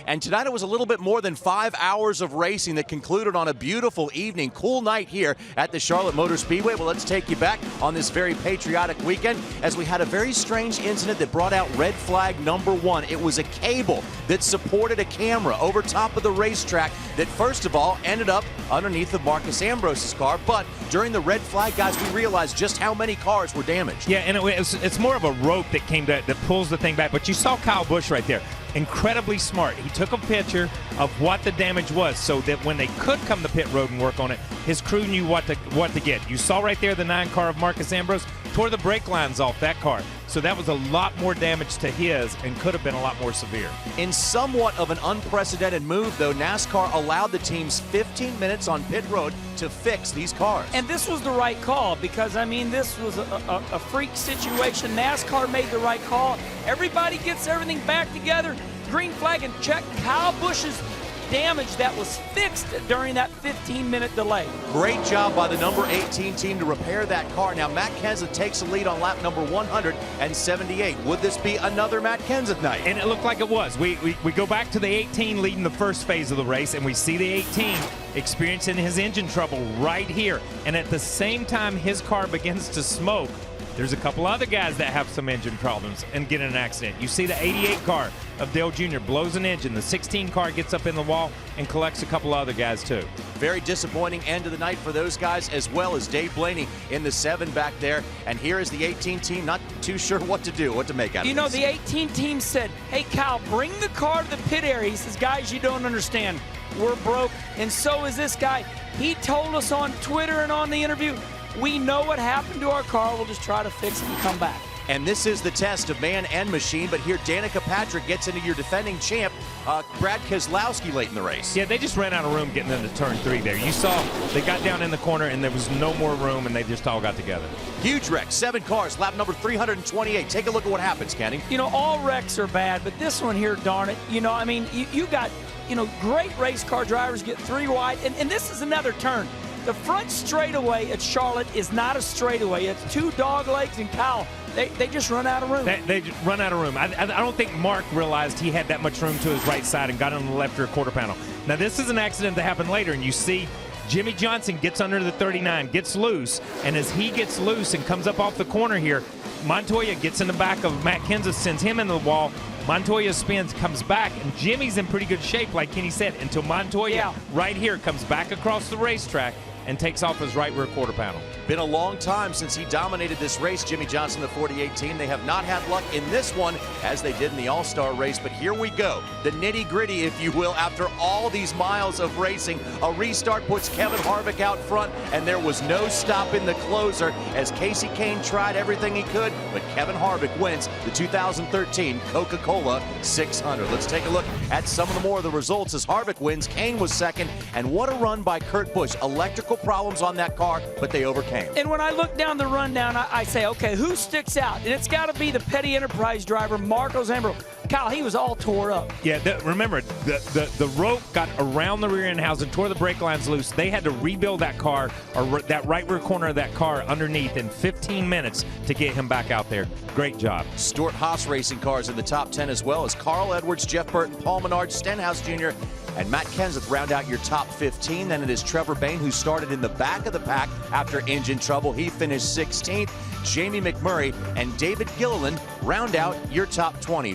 And tonight it was a little bit more than 5 hours of racing that concluded on a beautiful evening. Cool night here at the Charlotte Motor Speedway. Well, let's take you back on this very patriotic weekend as we had a very strange incident that brought out red flag number 1. It was a cable that supported a camera over top of the racetrack that first of all ended up underneath of Marcus Ambrose's car. But during the red flag, guys, we realized just how many cars were damaged. Yeah, and it's more of a rope that that pulls the thing back. But you saw Kyle Busch right there. Incredibly smart. He took a picture of what the damage was so that when they could come to pit road and work on it, his crew knew what to get. You saw right there the 9 car of Marcus Ambrose tore the brake lines off that car. So that was a lot more damage to his and could have been a lot more severe. In somewhat of an unprecedented move, though, NASCAR allowed the teams 15 minutes on pit road to fix these cars. And this was the right call because, I mean, this was a freak situation. NASCAR made the right call. Everybody gets everything back together. Green flag and check Kyle Busch's damage that was fixed during that 15-minute delay. Great job by the number 18 team to repair that car. Now Matt Kenseth takes the lead on lap number 178. Would this be another Matt Kenseth night? And it looked like it was. We go back to the 18 leading the first phase of the race, and we see the 18 experiencing his engine trouble right here. And at the same time his car begins to smoke, there's a couple other guys that have some engine problems and get in an accident. You see the 88 car of Dale Jr. blows an engine. The 16 car gets up in the wall and collects a couple other guys too. Very disappointing end of the night for those guys, as well as Dave Blaney in the 7 back there. And here is the 18 team, not too sure what to do, what to make out of this. You know, the 18 team said, hey, Kyle, bring the car to the pit area. He says, guys, you don't understand. We're broke, and so is this guy. He told us on Twitter and on the interview, we know what happened to our car. We'll just try to fix it and come back. And this is the test of man and machine. But here, Danica Patrick gets into your defending champ, Brad Keselowski, late in the race. Yeah, they just ran out of room getting into turn 3 there. You saw they got down in the corner and there was no more room, and they just all got together. Huge wreck, 7 cars, lap number 328. Take a look at what happens, Kenny. You know, all wrecks are bad, but this one here, darn it. You know, I mean, you got, you know, great race car drivers get 3 wide, and this is another turn. The front straightaway at Charlotte is not a straightaway. It's 2 dog legs, and Kyle, they just run out of room. They run out of room. I don't think Mark realized he had that much room to his right side and got on the left rear quarter panel. Now, this is an accident that happened later, and you see Jimmie Johnson gets under the 39, gets loose, and as he gets loose and comes up off the corner here, Montoya gets in the back of Matt Kenseth, sends him into the wall. Montoya spins, comes back, and Jimmy's in pretty good shape, like Kenny said, until Montoya right here comes back across the racetrack and takes off his right rear quarter panel. Been a long time since he dominated this race, Jimmie Johnson, the 48 team. They have not had luck in this one as they did in the All-Star race, but here we go. The nitty-gritty, if you will, after all these miles of racing. A restart puts Kevin Harvick out front, and there was no stopping the closer as Casey Kane tried everything he could, but Kevin Harvick wins the 2013 Coca-Cola 600. Let's take a look at some of the more of the results as Harvick wins. Kane was second, and what a run by Kurt Busch. Electrical problems on that car, but they overcame. And when I look down the rundown, I say, okay, who sticks out? And it's got to be the Petty Enterprise driver, Marcos Ambrose. Kyle, he was all tore up. Yeah, remember, the rope got around the rear end housing, tore the brake lines loose. They had to rebuild that car, or that right rear corner of that car underneath in 15 minutes to get him back out there. Great job. Stuart Haas racing cars in the top 10 as well as Carl Edwards, Jeff Burton, Paul Menard, Stenhouse Jr., and Matt Kenseth round out your top 15. Then it is Trevor Bayne, who started in the back of the pack after engine trouble. He finished 16th. Jamie McMurray and David Gilliland round out your top 20.